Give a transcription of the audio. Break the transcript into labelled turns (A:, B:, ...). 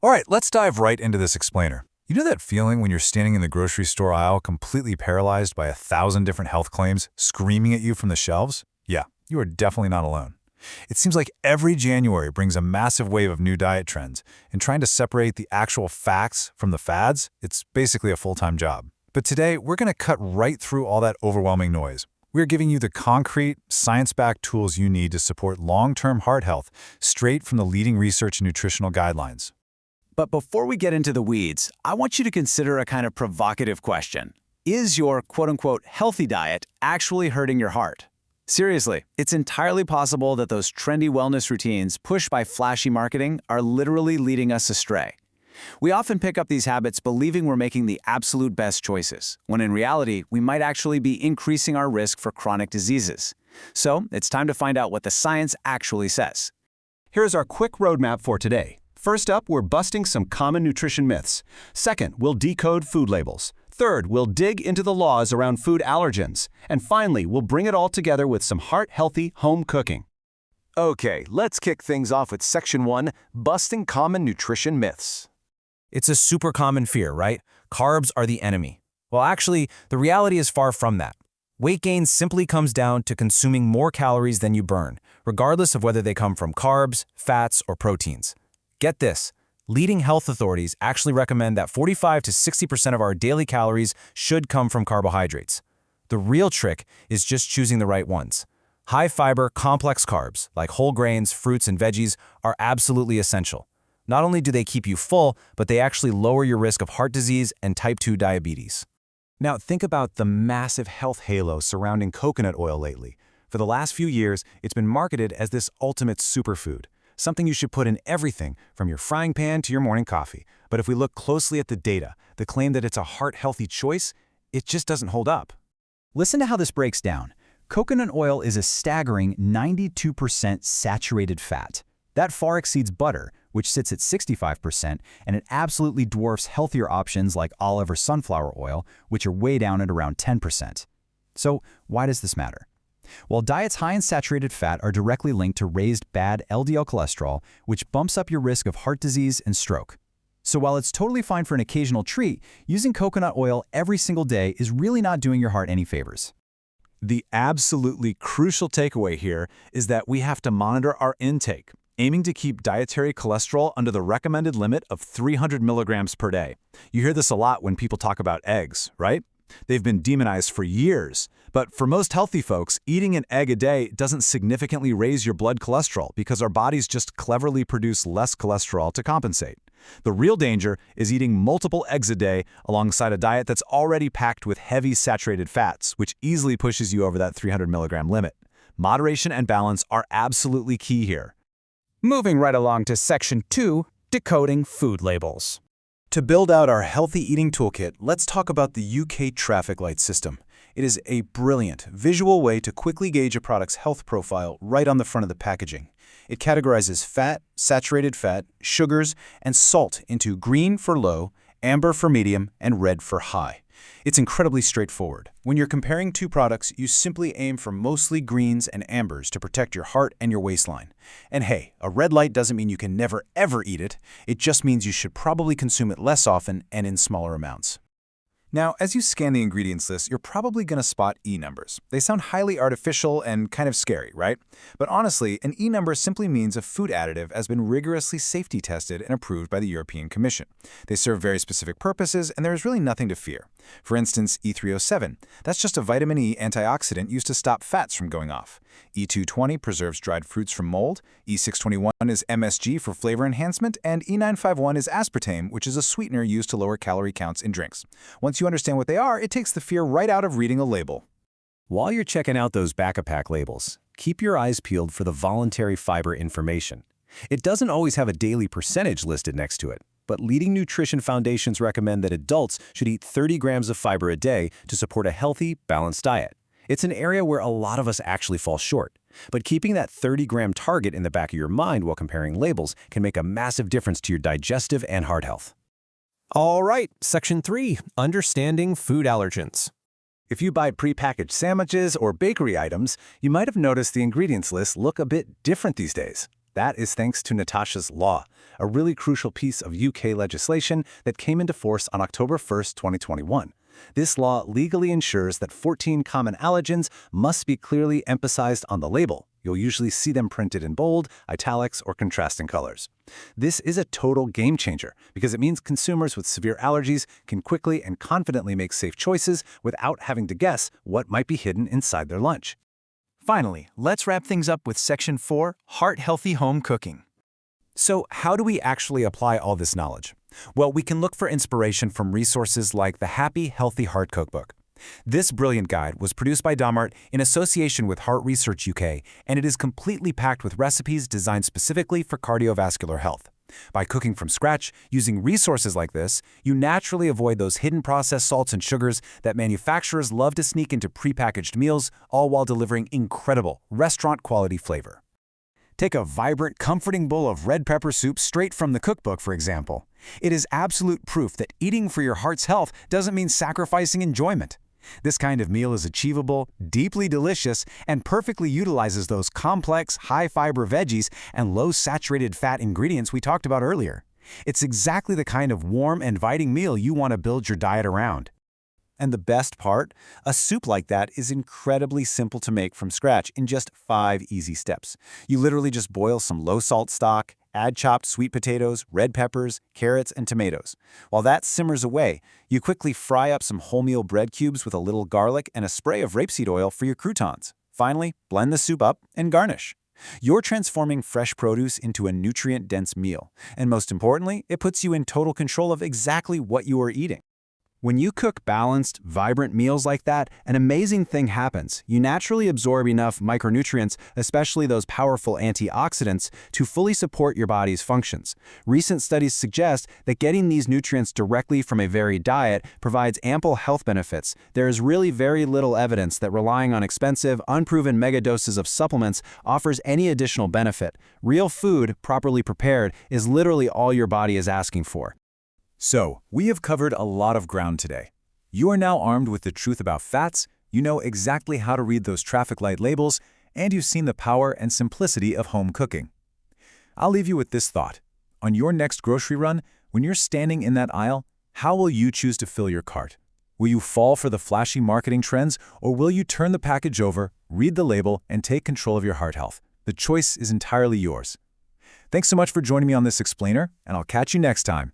A: All right, let's dive right into this explainer. You know that feeling when you're standing in the grocery store aisle completely paralyzed by 1,000 different health claims screaming at you from the shelves? Yeah, you are definitely not alone. It seems like every January brings a massive wave of new diet trends, and trying to separate the actual facts from the fads, it's basically a full-time job. But today, we're going to cut right through all that overwhelming noise. We're giving you the concrete, science-backed tools you need to support long-term heart health straight from the leading research and nutritional guidelines.
B: But before we get into the weeds, I want you to consider a kind of provocative question. Is your quote-unquote healthy diet actually hurting your heart? Seriously, it's entirely possible that those trendy wellness routines pushed by flashy marketing are literally leading us astray. We often pick up these habits believing we're making the absolute best choices, when in reality, we might actually be increasing our risk for chronic diseases. So, it's time to find out what the science actually says.
C: Here's our quick roadmap for today. First up, we're busting some common nutrition myths. Second, we'll decode food labels. Third, we'll dig into the laws around food allergens. And finally, we'll bring it all together with some heart-healthy home cooking. Okay, let's kick things off with Section 1, Busting Common Nutrition Myths.
D: It's a super common fear, right? Carbs are the enemy. Well, actually, the reality is far from that. Weight gain simply comes down to consuming more calories than you burn, regardless of whether they come from carbs, fats, or proteins. Get this, leading health authorities actually recommend that 45 to 60% of our daily calories should come from carbohydrates. The real trick is just choosing the right ones. High-fiber, complex carbs, like whole grains, fruits, and veggies, are absolutely essential. Not only do they keep you full, but they actually lower your risk of heart disease and type 2 diabetes.
A: Now, think about the massive health halo surrounding coconut oil lately. For the last few years, it's been marketed as this ultimate superfood, something you should put in everything from your frying pan to your morning coffee. But if we look closely at the data, the claim that it's a heart-healthy choice, it just doesn't hold up.
E: Listen to how this breaks down. Coconut oil is a staggering 92% saturated fat. That far exceeds butter, which sits at 65%, and it absolutely dwarfs healthier options like olive or sunflower oil, which are way down at around 10%. So why does this matter? Well, diets high in saturated fat are directly linked to raised bad LDL cholesterol, which bumps up your risk of heart disease and stroke. So while it's totally fine for an occasional treat, using coconut oil every single day is really not doing your heart any favors.
A: The absolutely crucial takeaway here is that we have to monitor our intake, aiming to keep dietary cholesterol under the recommended limit of 300 milligrams per day. You hear this a lot when people talk about eggs, right? They've been demonized for years. But for most healthy folks, eating an egg a day doesn't significantly raise your blood cholesterol because our bodies just cleverly produce less cholesterol to compensate. The real danger is eating multiple eggs a day alongside a diet that's already packed with heavy saturated fats, which easily pushes you over that 300 milligram limit. Moderation and balance are absolutely key here.
D: Moving right along to Section 2, Decoding Food Labels.
A: To build out our healthy eating toolkit, let's talk about the UK traffic light system. It is a brilliant, visual way to quickly gauge a product's health profile right on the front of the packaging. It categorizes fat, saturated fat, sugars, and salt into green for low, amber for medium, and red for high. It's incredibly straightforward. When you're comparing two products, you simply aim for mostly greens and ambers to protect your heart and your waistline. And hey, a red light doesn't mean you can never ever eat it. It just means you should probably consume it less often and in smaller amounts. Now, as you scan the ingredients list, you're probably going to spot E numbers. They sound highly artificial and kind of scary, right? But honestly, an E number simply means a food additive has been rigorously safety tested and approved by the European Commission. They serve very specific purposes, and there is really nothing to fear. For instance, E307. That's just a vitamin E antioxidant used to stop fats from going off. E220 preserves dried fruits from mold. E621 is MSG for flavor enhancement, and E951 is aspartame, which is a sweetener used to lower calorie counts in drinks. Once you understand what they are, it takes the fear right out of reading a label.
D: While you're checking out those back-a-pack labels, keep your eyes peeled for the voluntary fiber information. It doesn't always have a daily percentage listed next to it, but leading nutrition foundations recommend that adults should eat 30 grams of fiber a day to support a healthy, balanced diet. It's an area where a lot of us actually fall short, but keeping that 30-gram target in the back of your mind while comparing labels can make a massive difference to your digestive and heart health. All right, Section 3, Understanding Food Allergens.
A: If you buy prepackaged sandwiches or bakery items, you might have noticed the ingredients lists look a bit different these days. That is thanks to Natasha's Law, a really crucial piece of UK legislation that came into force on October 1, 2021. This law legally ensures that 14 common allergens must be clearly emphasized on the label. You'll usually see them printed in bold, italics, or contrasting colors. This is a total game changer because it means consumers with severe allergies can quickly and confidently make safe choices without having to guess what might be hidden inside their lunch.
B: Finally, let's wrap things up with Section 4, Heart-Healthy Home Cooking.
D: So how do we actually apply all this knowledge? Well, we can look for inspiration from resources like the Happy, Healthy Heart Cookbook. This brilliant guide was produced by Domart in association with Heart Research UK, and it is completely packed with recipes designed specifically for cardiovascular health. By cooking from scratch, using resources like this, you naturally avoid those hidden processed salts and sugars that manufacturers love to sneak into prepackaged meals, all while delivering incredible restaurant-quality flavor.
E: Take a vibrant, comforting bowl of red pepper soup straight from the cookbook, for example. It is absolute proof that eating for your heart's health doesn't mean sacrificing enjoyment. This kind of meal is achievable, deeply delicious, and perfectly utilizes those complex, high-fiber veggies and low-saturated fat ingredients we talked about earlier. It's exactly the kind of warm, inviting meal you want to build your diet around.
A: And the best part? A soup like that is incredibly simple to make from scratch in just 5 easy steps. You literally just boil some low-salt stock, add chopped sweet potatoes, red peppers, carrots, and tomatoes. While that simmers away, you quickly fry up some wholemeal bread cubes with a little garlic and a spray of rapeseed oil for your croutons. Finally, blend the soup up and garnish. You're transforming fresh produce into a nutrient-dense meal. And most importantly, it puts you in total control of exactly what you are eating.
E: When you cook balanced, vibrant meals like that, an amazing thing happens. You naturally absorb enough micronutrients, especially those powerful antioxidants, to fully support your body's functions. Recent studies suggest that getting these nutrients directly from a varied diet provides ample health benefits. There is really very little evidence that relying on expensive, unproven megadoses of supplements offers any additional benefit. Real food, properly prepared, is literally all your body is asking for.
A: So, we have covered a lot of ground today. You are now armed with the truth about fats, you know exactly how to read those traffic light labels, and you've seen the power and simplicity of home cooking. I'll leave you with this thought. On your next grocery run, when you're standing in that aisle, how will you choose to fill your cart? Will you fall for the flashy marketing trends, or will you turn the package over, read the label, and take control of your heart health? The choice is entirely yours. Thanks so much for joining me on this explainer, and I'll catch you next time.